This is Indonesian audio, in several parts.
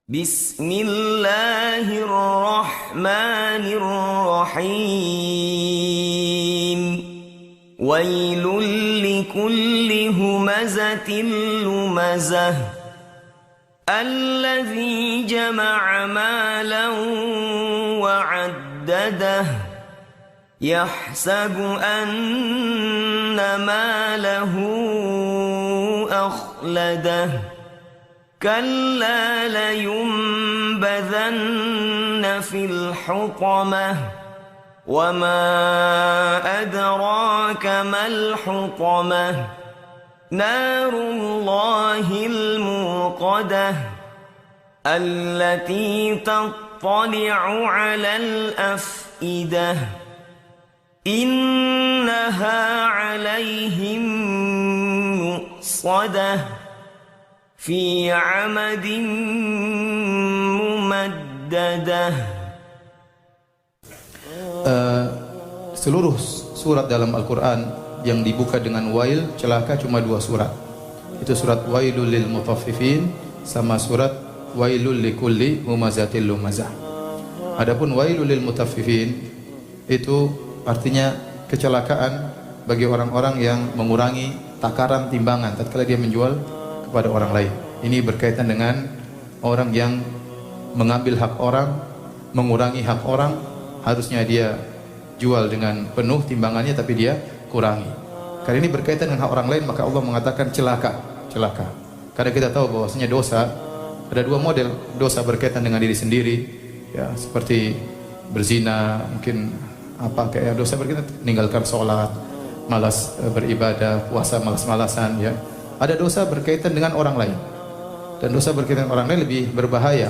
Bismillahirrahmanirrahim. Wailul likulli humazatil lumazah alladzi jama'a malan wa'addadah yahsabu anna malahu akhladah كلا لينبذن في الحطمة وما أدراك ما الحطمة نار الله الموقدة التي تطلع على الأفئدة إنها عليهم مؤصدة fi amadin mumaddadah. Seluruh surat dalam Al-Quran yang dibuka dengan wail, celaka, cuma 2 surat. Itu surat Wailul lil mutaffifin sama surat Wailul likulli humazatil lumazah. Adapun Wailul lil mutaffifin itu artinya kecelakaan bagi orang-orang yang mengurangi takaran timbangan tatkala dia menjual kepada orang lain. Ini berkaitan dengan orang yang mengambil hak orang, mengurangi hak orang. Harusnya dia jual dengan penuh timbangannya, tapi dia kurangi. Karena ini berkaitan dengan hak orang lain, maka Allah mengatakan celaka, celaka. Karena kita tahu bahwasanya dosa ada 2 model. Dosa berkaitan dengan diri sendiri, ya, seperti berzina, mungkin apa kayak dosa berkaitan meninggalkan sholat, malas beribadah, puasa malas-malasan, ya. Ada dosa berkaitan dengan orang lain. Dan dosa berkaitan dengan orang lain lebih berbahaya.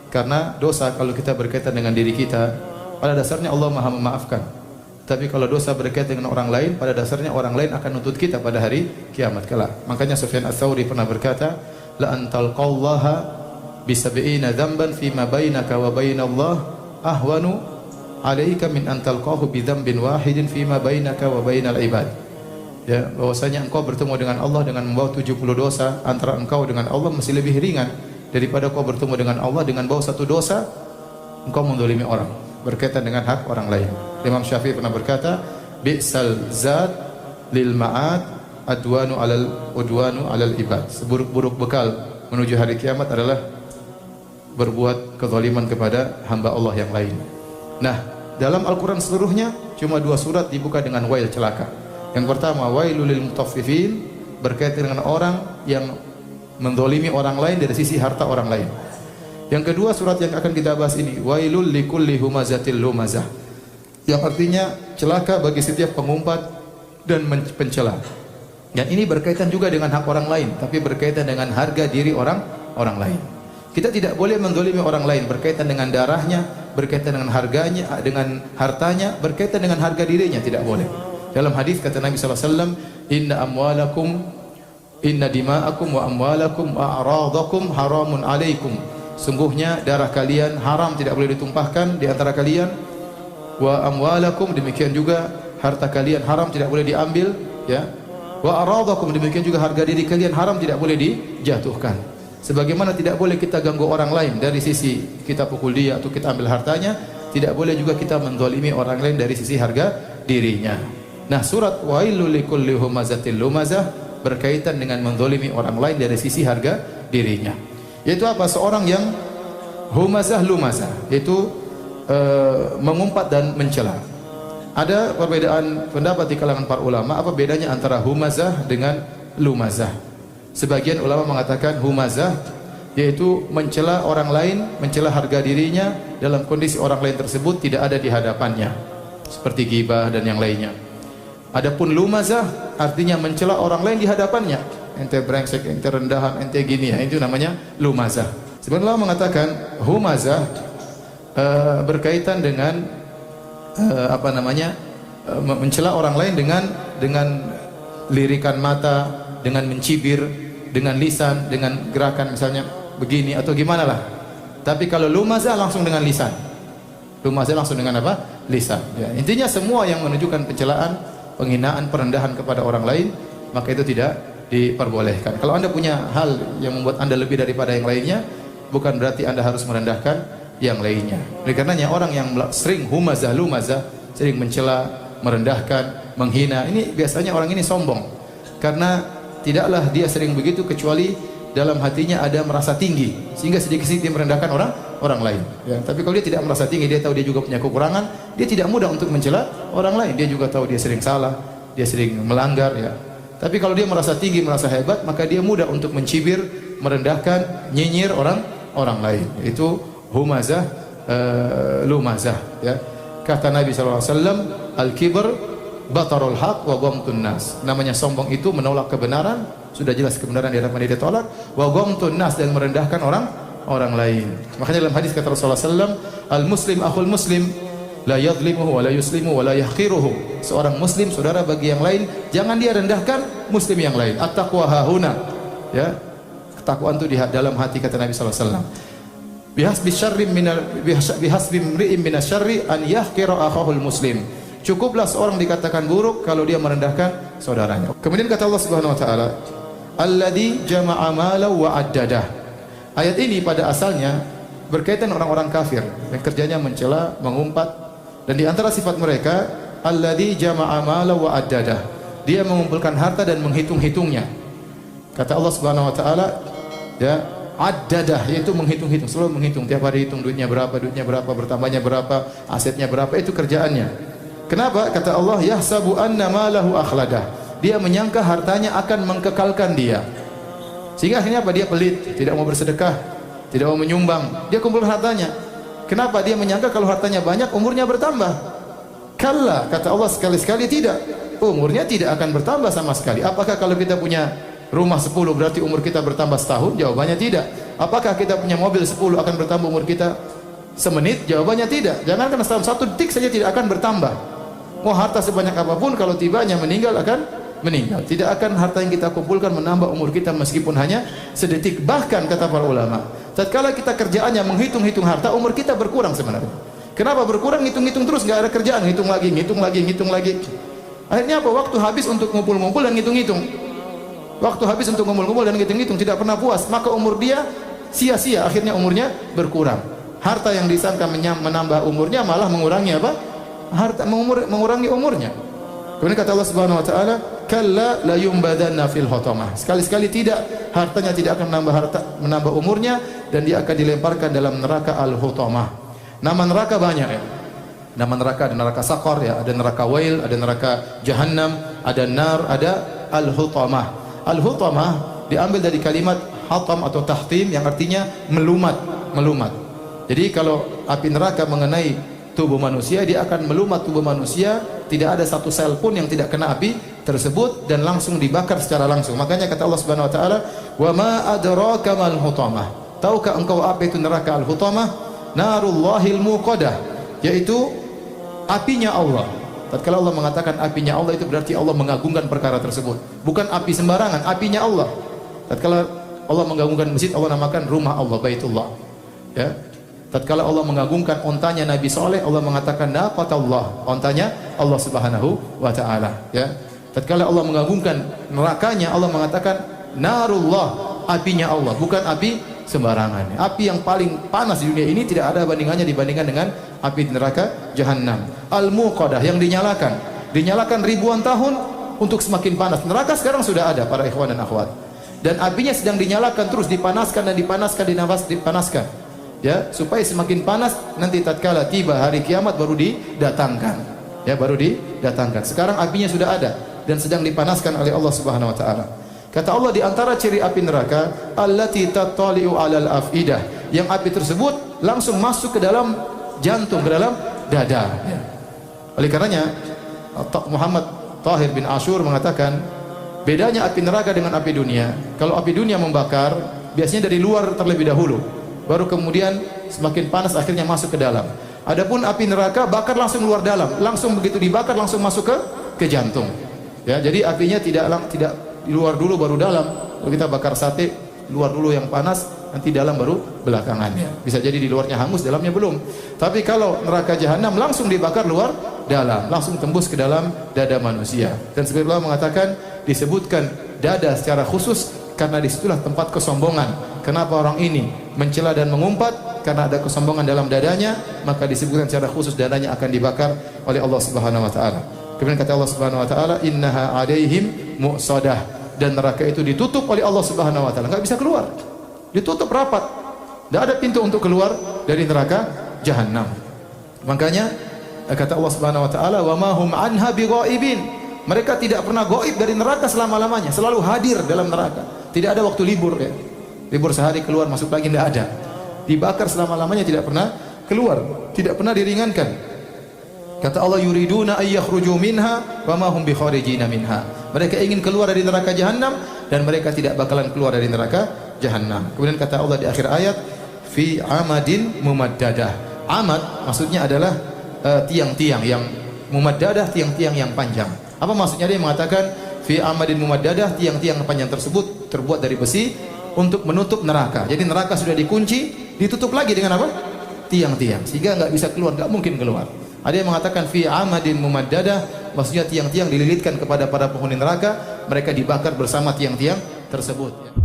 Karena dosa kalau kita berkaitan dengan diri kita, pada dasarnya Allah Maha memaafkan. Tapi kalau dosa berkaitan dengan orang lain, pada dasarnya orang lain akan nuntut kita pada hari kiamat kelak. Makanya Sufyan Ats-Tsauri pernah berkata, la antalqallaha bisab'ina dzamban fima bainaka wa bainallah ahwanu 'alaika min antalqahu bidzambin wahidin fima bainaka wa bainal ibad. Ya, bahwasanya engkau bertemu dengan Allah dengan membawa 70 dosa antara engkau dengan Allah masih lebih ringan daripada engkau bertemu dengan Allah dengan bawa 1 dosa engkau menzalimi orang berkaitan dengan hak orang lain. Imam Syafi'i pernah berkata, bi'sal zad lil ma'ad udwanu alal ibad. Seburuk-buruk bekal menuju hari kiamat adalah berbuat kezaliman kepada hamba Allah yang lain. Nah, dalam Al-Quran seluruhnya cuma 2 surat dibuka dengan wail, celaka. Yang pertama, wailul lil mutaffifin, berkaitan dengan orang yang menzalimi orang lain dari sisi harta orang lain. Yang kedua, surat yang akan kita bahas ini, wailul likulli humazatil lumazah, yang artinya celaka bagi setiap pengumpat dan pencela. Dan ini berkaitan juga dengan hak orang lain, tapi berkaitan dengan harga diri orang lain. Kita tidak boleh menzalimi orang lain berkaitan dengan darahnya, berkaitan dengan harganya, dengan hartanya, berkaitan dengan harga dirinya, tidak boleh. Dalam hadis kata Nabi SAW, inna dima'akum wa amwalakum wa a'radakum haramun alaikum. Sungguhnya darah kalian haram, tidak boleh ditumpahkan di antara kalian. Wa amwalakum, demikian juga harta kalian haram, tidak boleh diambil, ya. Wa a'radakum, demikian juga harga diri kalian haram, tidak boleh dijatuhkan. Sebagaimana tidak boleh kita ganggu orang lain dari sisi kita pukul dia atau kita ambil hartanya, tidak boleh juga kita menzalimi orang lain dari sisi harga dirinya. Nah, surat Wailul likulli humazatil lumazah berkaitan dengan menzalimi orang lain dari sisi harga dirinya. Yaitu apa? Seorang yang humazah lumazah, yaitu mengumpat dan mencela. Ada perbedaan pendapat di kalangan para ulama, apa bedanya antara humazah dengan lumazah. Sebagian ulama mengatakan humazah yaitu mencela orang lain, mencela harga dirinya dalam kondisi orang lain tersebut tidak ada di hadapannya, seperti ghibah dan yang lainnya. Adapun lumazah artinya mencela orang lain di hadapannya. Ente brengsek, ente rendahan, ente gini, ya, itu namanya lumazah. Sebenarnya Allah mengatakan humazah berkaitan dengan mencela orang lain dengan lirikan mata, dengan mencibir, dengan lisan, dengan gerakan misalnya begini atau gimana lah. Tapi kalau lumazah langsung dengan lisan. Lumazah langsung dengan apa? Lisan. Ya, intinya semua yang menunjukkan pencelaan, penghinaan, perendahan kepada orang lain, maka itu tidak diperbolehkan. Kalau Anda punya hal yang membuat Anda lebih daripada yang lainnya, bukan berarti Anda harus merendahkan yang lainnya. Oleh karenanya orang yang sering humazah, lumazah, sering mencela, merendahkan, menghina, ini biasanya orang ini sombong. Karena tidaklah dia sering begitu kecuali dalam hatinya ada merasa tinggi, sehingga sedikit-sedikit dia merendahkan orang lain. Ya, tapi kalau dia tidak merasa tinggi, dia tahu dia juga punya kekurangan, dia tidak mudah untuk mencela orang lain. Dia juga tahu dia sering salah, dia sering melanggar. Ya. Tapi kalau dia merasa tinggi, merasa hebat, maka dia mudah untuk mencibir, merendahkan, nyinyir orang lain. Itu humazah, lumazah. Ya. Kata Nabi SAW, al-kibr batarul haq wa ghamtun nas. Namanya sombong itu menolak kebenaran, sudah jelas kebenaran di hadapan dia ditolak, wa ghamtun nas, dan merendahkan orang lain. Makanya dalam hadis kata Rasulullah SAW, al-muslim akhul muslim, la yadhlimuhu wa la yuslimu wa la yahqiruhu. Seorang muslim saudara bagi yang lain, jangan dia rendahkan muslim yang lain. At-taqwa hahuna. Ya. Ketakwaan itu di dalam hati kata Nabi sallallahu alaihi wasallam. Bihasbi imri'in minasyarri an yahqira akhahul muslim. Cukuplah seorang dikatakan buruk kalau dia merendahkan saudaranya. Kemudian kata Allah Subhanahu wa taala, alladzi jama'a mala wa addadah. Ayat ini pada asalnya berkaitan orang-orang kafir yang kerjanya mencela, mengumpat, dan di antara sifat mereka alladzi jama'a mala wa addadah. Dia mengumpulkan harta dan menghitung-hitungnya. Kata Allah Subhanahu wa taala, ya, addadah, yaitu menghitung-hitung, selalu menghitung, tiap hari hitung duitnya berapa, bertambahnya berapa, asetnya berapa, itu kerjaannya. Kenapa? Kata Allah, yahsabu anna malahu akhladah. Dia menyangka hartanya akan mengkekalkan dia. Sehingga akhirnya apa? Dia pelit, tidak mau bersedekah, tidak mau menyumbang. Dia kumpul hartanya. Kenapa? Dia menyangka kalau hartanya banyak, umurnya bertambah. Kalla, kata Allah, sekali-sekali tidak. Umurnya tidak akan bertambah sama sekali. Apakah kalau kita punya rumah 10 berarti umur kita bertambah setahun? Jawabannya tidak. Apakah kita punya mobil 10 akan bertambah umur kita semenit? Jawabannya tidak. Jangankan setahun, 1 detik saja tidak akan bertambah. Mau harta sebanyak apapun, kalau tibanya meninggal akan meninggal. Tidak akan harta yang kita kumpulkan menambah umur kita meskipun hanya sedetik. Bahkan kata para ulama, tatkala kita kerjaannya menghitung-hitung harta, umur kita berkurang sebenarnya. Kenapa berkurang? Hitung-hitung terus, nggak ada kerjaan, ngitung lagi. Akhirnya apa? Waktu habis untuk ngumpul-ngumpul dan ngitung-ngitung. Waktu habis untuk ngumpul-ngumpul dan ngitung-ngitung, tidak pernah puas, maka umur dia sia-sia, akhirnya umurnya berkurang. Harta yang disangka menambah umurnya malah mengurangi apa? Harta mengurangi umurnya. Kemudian kata Allah Subhanahu wa taala, kalla la yumbadanna fil hutamah. Sekali-sekali tidak, hartanya tidak akan menambah umurnya, dan dia akan dilemparkan dalam neraka al-hutamah. Nama neraka banyak ya. Nama neraka ada neraka Saqar ya, ada neraka Wail, ada neraka Jahannam, ada nar, ada al-hutamah. Al-hutamah diambil dari kalimat hatam atau tahtim yang artinya melumat. Jadi kalau api neraka mengenai tubuh manusia, dia akan melumat tubuh manusia, tidak ada satu sel pun yang tidak kena api tersebut, dan langsung dibakar secara langsung. Makanya kata Allah Subhanahu wa taala, "Wa ma adraka mal hutamah." Tahukah engkau apa itu neraka al-hutamah? Narullahil muqadah, yaitu apinya Allah. Tatkala Allah mengatakan apinya Allah, itu berarti Allah mengagungkan perkara tersebut. Bukan api sembarangan, apinya Allah. Tatkala Allah mengagungkan masjid, Allah namakan rumah Allah, Baitullah. Ya. Tatkala Allah mengagungkan ontanya Nabi Saleh, Allah mengatakan naqatallah, ontanya Allah Subhanahu wa taala, ya. Tatkala Allah mengagungkan nerakanya, Allah mengatakan narullah, apinya Allah, bukan api sembarangan. Api yang paling panas di dunia ini tidak ada bandingannya dibandingkan dengan api neraka Jahannam. Al-Muqadah, yang dinyalakan ribuan tahun untuk semakin panas. Neraka sekarang sudah ada para ikhwan dan akhwat. Dan apinya sedang dinyalakan terus, dipanaskan, dipanaskan. Ya, supaya semakin panas, nanti tatkala tiba hari kiamat baru didatangkan. Ya, baru didatangkan. Sekarang apinya sudah ada dan sedang dipanaskan oleh Allah Subhanahu wa taala. Kata Allah, di antara ciri api neraka, allati tattali'u 'alal afidah, yang api tersebut langsung masuk ke dalam jantung, ke dalam dada. Ya. Oleh karenanya Muhammad Tahir bin Ashur mengatakan, bedanya api neraka dengan api dunia. Kalau api dunia membakar, biasanya dari luar terlebih dahulu. baru kemudian semakin panas akhirnya masuk ke dalam. Adapun api neraka bakar langsung keluar dalam, langsung begitu dibakar langsung masuk ke jantung. Ya, jadi apinya tidak di luar dulu baru dalam. Kalau kita bakar sate, luar dulu yang panas, nanti dalam baru belakangannya. Bisa jadi di luarnya hangus, dalamnya belum. Tapi kalau neraka jahanam langsung dibakar luar dalam, langsung tembus ke dalam dada manusia. Dan seperti Allah mengatakan, disebutkan dada secara khusus karena disitulah tempat kesombongan. Kenapa orang ini mencela dan mengumpat? Karena ada kesombongan dalam dadanya, maka disebutkan secara khusus dadanya akan dibakar oleh Allah Subhanahu wa taala. Kemudian kata Allah Subhanahu wa taala, innaha 'alaihim mu'sadah, dan neraka itu ditutup oleh Allah Subhanahu wa taala, enggak bisa keluar. Ditutup rapat. Tidak ada pintu untuk keluar dari neraka jahanam. Makanya kata Allah Subhanahu wa taala, wa ma hum anha bighaibin. Mereka tidak pernah gaib dari neraka selama-lamanya, selalu hadir dalam neraka. Tidak ada waktu libur ya. Libur sehari keluar masuk lagi tidak ada. Dibakar selama-lamanya, tidak pernah keluar, tidak pernah diringankan. Kata Allah, yuriduna ay yakhruju minha wa ma hum bikharijina minha. Mereka ingin keluar dari neraka jahanam dan mereka tidak bakalan keluar dari neraka jahanam. Kemudian kata Allah di akhir ayat, fi amadin mumaddadah. Amad maksudnya adalah tiang-tiang yang mumaddadah, tiang-tiang yang panjang. Apa maksudnya? Dia mengatakan fi amadin mumaddadah, tiang-tiang panjang tersebut terbuat dari besi untuk menutup neraka. Jadi neraka sudah dikunci, ditutup lagi dengan apa? Tiang-tiang, sehingga enggak bisa keluar, enggak mungkin keluar. Ada yang mengatakan fi amadin mumaddadah, maksudnya tiang-tiang dililitkan kepada para penghuni neraka, mereka dibakar bersama tiang-tiang tersebut.